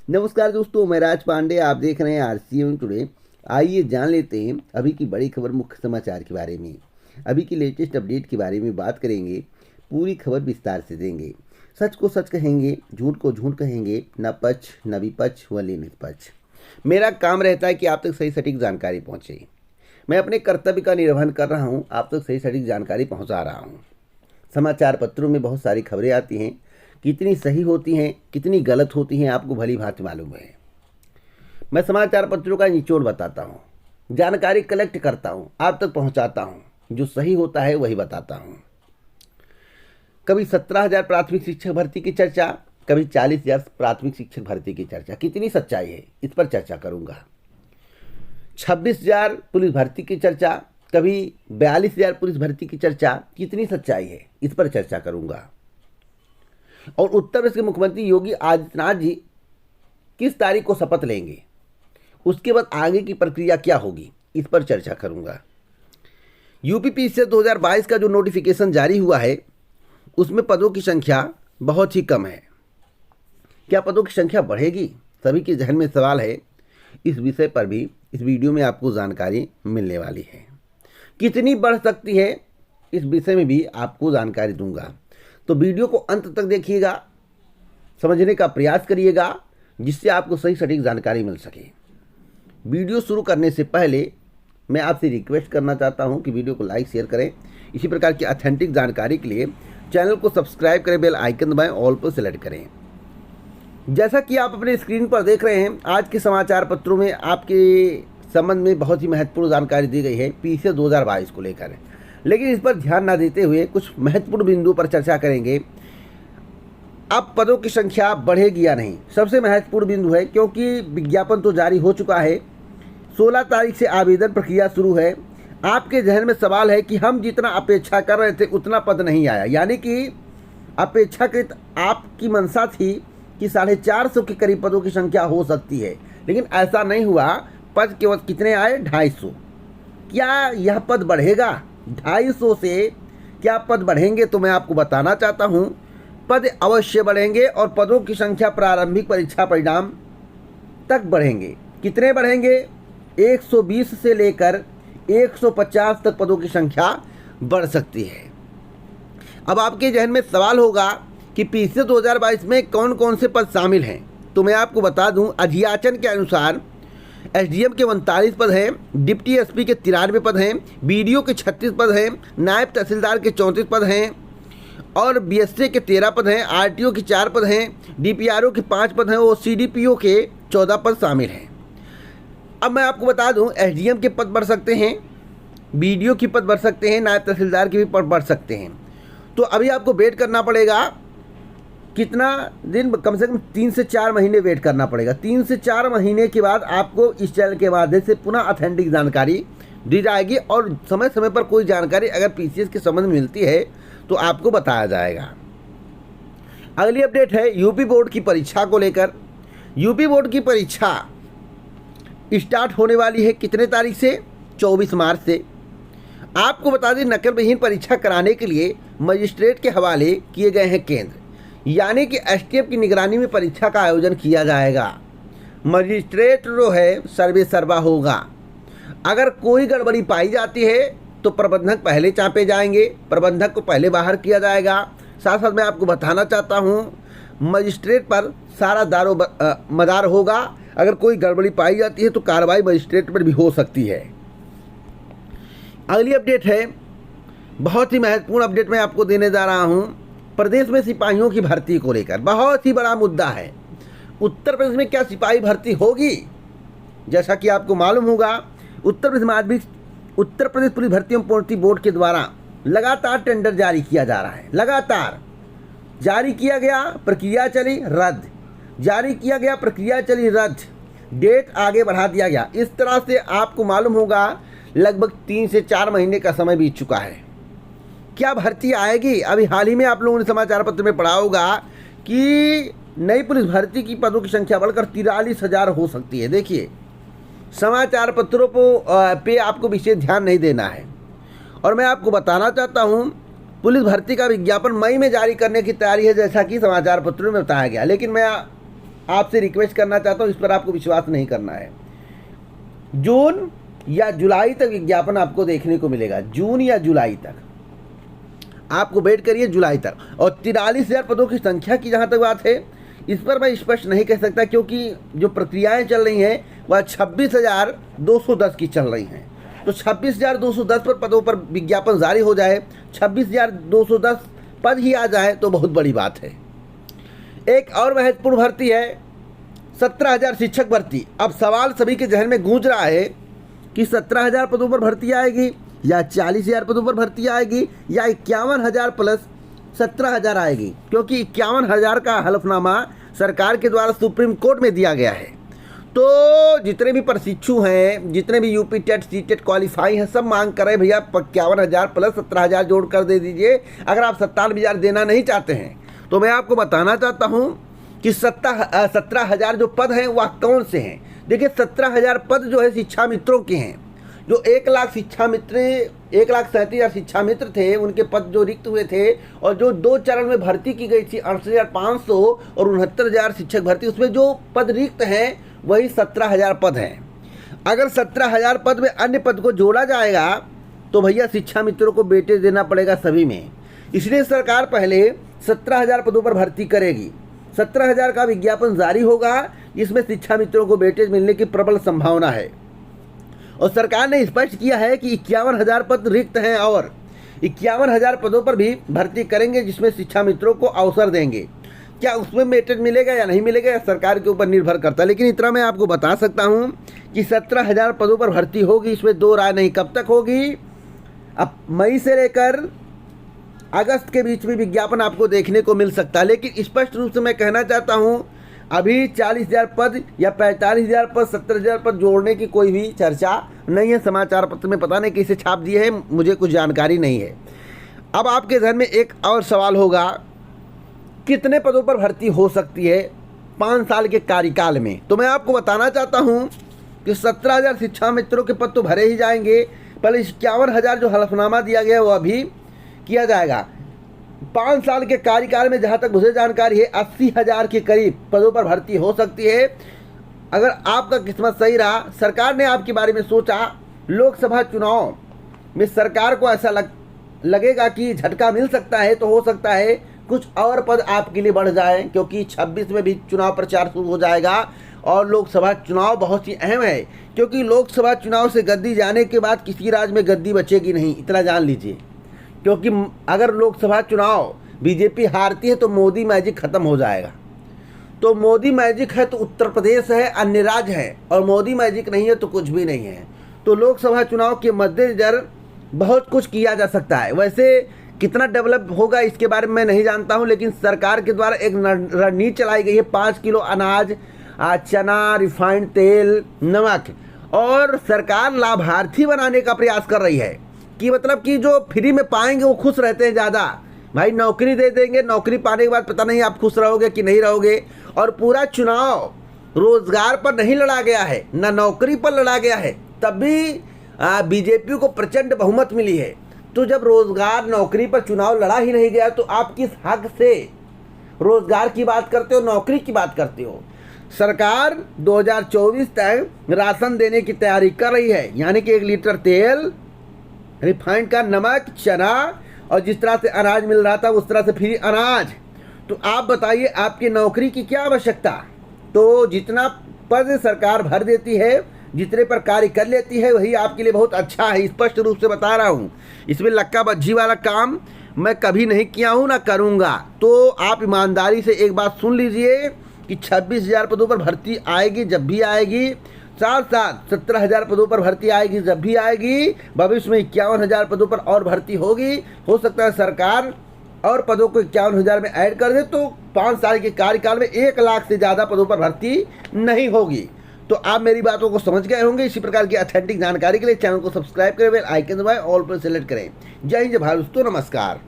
नमस्कार दोस्तों, मैं राज पांडे। आप देख रहे हैं आरसीएम टुडे। आइए जान लेते हैं अभी की बड़ी खबर, मुख्य समाचार के बारे में। अभी की लेटेस्ट अपडेट के बारे में बात करेंगे, पूरी खबर विस्तार से देंगे। सच को सच कहेंगे, झूठ को झूठ कहेंगे, न पक्ष न विपक्ष व निष्पक्ष। मेरा काम रहता है कि आप तक सही सटीक जानकारी पहुँचे। मैं अपने कर्तव्य का निर्वहन कर रहा हूँ, आप तक सही सटीक जानकारी पहुँचा रहा हूँ। समाचार पत्रों में बहुत सारी खबरें आती हैं, कितनी सही होती हैं कितनी गलत होती हैं आपको भली भांति मालूम है। मैं समाचार पत्रों का निचोड़ बताता हूँ, जानकारी कलेक्ट करता हूँ, आप तक पहुँचाता हूँ। जो सही होता है वही बताता हूँ। कभी 17,000 प्राथमिक शिक्षक भर्ती की चर्चा, कभी 40,000 प्राथमिक शिक्षक भर्ती की चर्चा। कितनी सच्चाई है इस पर चर्चा करूँगा। 26,000 पुलिस भर्ती की चर्चा, कभी 42,000 पुलिस भर्ती की चर्चा। कितनी सच्चाई है इस पर चर्चा करूँगा। और उत्तर प्रदेश के मुख्यमंत्री योगी आदित्यनाथ जी किस तारीख को शपथ लेंगे, उसके बाद आगे की प्रक्रिया क्या होगी, इस पर चर्चा करूंगा। यूपी से 2022 का जो नोटिफिकेशन जारी हुआ है, उसमें पदों की संख्या बहुत ही कम है। क्या पदों की संख्या बढ़ेगी? सभी के जहन में सवाल है। इस विषय पर भी इस वीडियो में आपको जानकारी मिलने वाली है। कितनी बढ़ सकती है, इस विषय में भी आपको जानकारी दूंगा। तो वीडियो को अंत तक देखिएगा, समझने का प्रयास करिएगा, जिससे आपको सही सटीक जानकारी मिल सके। वीडियो शुरू करने से पहले मैं आपसे रिक्वेस्ट करना चाहता हूं कि वीडियो को लाइक शेयर करें। इसी प्रकार की ऑथेंटिक जानकारी के लिए चैनल को सब्सक्राइब करें, बेल आइकन दबाएं, ऑल पर सेलेक्ट करें। जैसा कि आप अपने स्क्रीन पर देख रहे हैं, आज के समाचार पत्रों में आपके संबंध में बहुत ही महत्वपूर्ण जानकारी दी गई है पीसीएस 2022 को लेकर। लेकिन इस पर ध्यान न देते हुए कुछ महत्वपूर्ण बिंदुओं पर चर्चा करेंगे। अब पदों की संख्या बढ़ेगी या नहीं, सबसे महत्वपूर्ण बिंदु है, क्योंकि विज्ञापन तो जारी हो चुका है। 16 तारीख से आवेदन प्रक्रिया शुरू है। आपके जहन में सवाल है कि हम जितना अपेक्षा कर रहे थे उतना पद नहीं आया, यानी कि अपेक्षाकृत आपकी मंशा थी कि 450 के करीब पदों की संख्या हो सकती है, लेकिन ऐसा नहीं हुआ। पद केवल कितने आए? 250। क्या यह पद बढ़ेगा? 250 से क्या पद बढ़ेंगे? तो मैं आपको बताना चाहता हूं, पद अवश्य बढ़ेंगे और पदों की संख्या प्रारंभिक परीक्षा परिणाम तक बढ़ेंगे। कितने बढ़ेंगे? 120 से लेकर 150 तक पदों की संख्या बढ़ सकती है। अब आपके जहन में सवाल होगा कि पीसीएस 2022 में कौन कौन से पद शामिल हैं। तो मैं आपको बता दूं, अधियाचन के अनुसार एसडीएम के 39 पद हैं, डिप्टी एसपी के 93 पद हैं, बीडीओ के 36 पद हैं, नायब तहसीलदार के 34 पद हैं और बीएसए के 13 पद हैं, आरटीओ के 4 पद हैं, डीपीआरओ के 5 पद हैं और सीडीपीओ के 14 पद शामिल हैं। अब मैं आपको बता दूं, एसडीएम के पद बढ़ सकते हैं, बीडीओ के पद बढ़ सकते हैं, नायब तहसीलदार के भी पद बढ़ सकते हैं। तो अभी आपको वेट करना पड़ेगा। कितना दिन? कम से कम 3 से 4 महीने वेट करना पड़ेगा। 3 से 4 महीने के बाद आपको इस चैनल के माध्यम से पुनः ऑथेंटिक जानकारी दी जाएगी और समय समय पर कोई जानकारी अगर पीसीएस के संबंध में मिलती है तो आपको बताया जाएगा। अगली अपडेट है यूपी बोर्ड की परीक्षा को लेकर। यूपी बोर्ड की परीक्षा स्टार्ट होने वाली है कितने तारीख से? 24 मार्च से। आपको बता दें, नकल विहीन परीक्षा कराने के लिए मजिस्ट्रेट के हवाले किए गए हैं केंद्र, यानी कि एसटीएफ की निगरानी में परीक्षा का आयोजन किया जाएगा। मजिस्ट्रेट जो है सर्वे सर्वा होगा। अगर कोई गड़बड़ी पाई जाती है तो प्रबंधक पहले चापे जाएंगे, प्रबंधक को पहले बाहर किया जाएगा। साथ साथ मैं आपको बताना चाहता हूं, मजिस्ट्रेट पर सारा दारो मदार होगा। अगर कोई गड़बड़ी पाई जाती है तो कार्रवाई मजिस्ट्रेट पर भी हो सकती है। अगली अपडेट है, बहुत ही महत्वपूर्ण अपडेट मैं आपको देने जा रहा हूं, प्रदेश में सिपाहियों की भर्ती को लेकर। बहुत ही बड़ा मुद्दा है। उत्तर प्रदेश में क्या सिपाही भर्ती होगी? जैसा कि आपको मालूम होगा, उत्तर प्रदेश पुलिस भर्ती एवं पूर्ति बोर्ड के द्वारा लगातार टेंडर जारी किया जा रहा है। लगातार जारी किया गया, प्रक्रिया चली, रद्द, जारी किया गया, प्रक्रिया चली, रद्द, डेट आगे बढ़ा दिया गया। इस तरह से आपको मालूम होगा लगभग 3 से 4 महीने का समय बीत चुका है। क्या भर्ती आएगी? अभी हाल ही में आप लोगों ने समाचार पत्र में पढ़ा होगा कि नई पुलिस भर्ती की पदों की संख्या बढ़कर 43,000 हो सकती है। देखिए, समाचार पत्रों पे आपको विशेष ध्यान नहीं देना है। और मैं आपको बताना चाहता हूं, पुलिस भर्ती का विज्ञापन मई में जारी करने की तैयारी है, जैसा कि समाचार पत्रों में बताया गया। लेकिन मैं आपसे रिक्वेस्ट करना चाहता हूँ, इस पर आपको विश्वास नहीं करना है। जून या जुलाई तक विज्ञापन आपको देखने को मिलेगा, जून या जुलाई तक आपको वेट करिए, जुलाई तक। और 43,000 पदों की संख्या की जहाँ तक बात है, इस पर मैं स्पष्ट नहीं कह सकता, क्योंकि जो प्रक्रियाएं चल रही हैं वह 26,210 की चल रही हैं। तो 26,210 पर पदों पर विज्ञापन जारी हो जाए, 26,210 पद ही आ जाए तो बहुत बड़ी बात है। एक और महत्वपूर्ण भर्ती है 17,000 शिक्षक भर्ती। अब सवाल सभी के जहन में गूंज रहा है कि 17,000 पदों पर भर्ती आएगी या 40,000 पदों पर भर्ती आएगी या 51,000 प्लस 17,000 आएगी, क्योंकि 51,000 का हलफनामा सरकार के द्वारा सुप्रीम कोर्ट में दिया गया है। तो जितने भी प्रशिक्षु हैं, जितने भी यूपी टेट सीटेट क्वालिफाई हैं, सब मांग कर रहे हैं भैया 51,000 प्लस 17,000 जोड़ कर दे दीजिए। अगर आप 97,000 देना नहीं चाहते हैं तो मैं आपको बताना चाहता हूं कि 17,000 जो पद हैं वह कौन से हैं। देखिए 17,000 पद जो है शिक्षा मित्रों के हैं। जो 1 लाख शिक्षा मित्र, 1,37,000 शिक्षा मित्र थे, उनके पद जो रिक्त हुए थे और जो 2 चरण में भर्ती की गई थी 68,500 और 69,000 शिक्षक भर्ती, उसमें जो पद रिक्त हैं वही 17,000 पद हैं। अगर 17,000 पद में अन्य पद को जोड़ा जाएगा तो भैया शिक्षा मित्रों को वेटेज देना पड़ेगा सभी में। इसलिए सरकार पहले 17,000 पदों पर भर्ती करेगी, 17,000 का विज्ञापन जारी होगा, जिसमें शिक्षा मित्रों को वेटेज मिलने की प्रबल संभावना है। और सरकार ने स्पष्ट किया है कि 51,000 पद रिक्त हैं और 51,000 पदों पर भी भर्ती करेंगे, जिसमें शिक्षा मित्रों को अवसर देंगे। क्या उसमें वेटेज मिलेगा या नहीं मिलेगा या सरकार के ऊपर निर्भर करता है, लेकिन इतना मैं आपको बता सकता हूं कि 17,000 पदों पर भर्ती होगी, इसमें दो राय नहीं। कब तक होगी? अब मई से लेकर अगस्त के बीच में विज्ञापन आपको देखने को मिल सकता है। लेकिन स्पष्ट रूप से मैं कहना चाहता हूं, अभी 40,000 पद या 45,000 पद 70,000 पद जोड़ने की कोई भी चर्चा नहीं है। समाचार पत्र में पता नहीं किसे छाप दिए हैं, मुझे कुछ जानकारी नहीं है। अब आपके ध्यान में एक और सवाल होगा, कितने पदों पर भर्ती हो सकती है 5 साल के कार्यकाल में? तो मैं आपको बताना चाहता हूं कि 17,000 शिक्षा मित्रों के पद तो भरे ही जाएंगे, पहले 51,000 जो हलफनामा दिया गया वह भी किया जाएगा। 5 साल के कार्यकाल में जहां तक मुझे जानकारी है 80,000 के करीब पदों पर भर्ती हो सकती है। अगर आपका किस्मत सही रहा, सरकार ने आपके बारे में सोचा, लोकसभा चुनाव में सरकार को ऐसा लगेगा कि झटका मिल सकता है, तो हो सकता है कुछ और पद आपके लिए बढ़ जाए, क्योंकि 26 में भी चुनाव प्रचार शुरू हो जाएगा और लोकसभा चुनाव बहुत ही अहम है, क्योंकि लोकसभा चुनाव से गद्दी जाने के बाद किसी राज्य में गद्दी बचेगी नहीं, इतना जान लीजिए। क्योंकि अगर लोकसभा चुनाव बीजेपी हारती है तो मोदी मैजिक खत्म हो जाएगा। तो मोदी मैजिक है तो उत्तर प्रदेश है, अन्य राज्य है, और मोदी मैजिक नहीं है तो कुछ भी नहीं है। तो लोकसभा चुनाव के मद्देनजर बहुत कुछ किया जा सकता है। वैसे कितना डेवलप होगा इसके बारे में मैं नहीं जानता हूं, लेकिन सरकार के द्वारा एक रणनीति चलाई गई है। 5 किलो अनाज, चना, रिफाइंड तेल, नमक, और सरकार लाभार्थी बनाने का प्रयास कर रही है कि मतलब कि जो फ्री में पाएंगे वो खुश रहते हैं ज़्यादा। भाई नौकरी दे देंगे, नौकरी पाने के बाद पता नहीं आप खुश रहोगे कि नहीं रहोगे। और पूरा चुनाव रोजगार पर नहीं लड़ा गया है, ना नौकरी पर लड़ा गया है, तब भी बीजेपी को प्रचंड बहुमत मिली है। तो जब रोजगार नौकरी पर चुनाव लड़ा ही नहीं गया तो आप किस हक से रोजगार की बात करते हो, नौकरी की बात करते हो? सरकार 2024 तक राशन देने की तैयारी कर रही है, यानी कि 1 लीटर तेल, रिफाइंड का नमक, चना, और जिस तरह से अनाज मिल रहा था उस तरह से फ्री अनाज। तो आप बताइए आपकी नौकरी की क्या आवश्यकता? तो जितना पद सरकार भर देती है, जितने पर कार्य कर लेती है, वही आपके लिए बहुत अच्छा है। स्पष्ट रूप से बता रहा हूँ, इसमें लक्का बज्जी वाला काम मैं कभी नहीं किया हूँ ना करूँगा। तो आप ईमानदारी से एक बात सुन लीजिए कि 26,000 पदों पर भर्ती आएगी जब भी आएगी, साथ साथ 17,000 पदों पर भर्ती आएगी जब भी आएगी, भविष्य में 51,000 पदों पर और भर्ती होगी। हो सकता है सरकार और पदों को 51,000 में ऐड कर दे, तो 5 साल के कार्यकाल में 1 लाख से ज़्यादा पदों पर भर्ती नहीं होगी। तो आप मेरी बातों को समझ गए होंगे। इसी प्रकार की ऑथेंटिक जानकारी के लिए चैनल को सब्सक्राइब करें, बेल आइकन दबाएं, ऑल पर सेलेक्ट करें। जय हिंद, जय भारत दोस्तों, नमस्कार।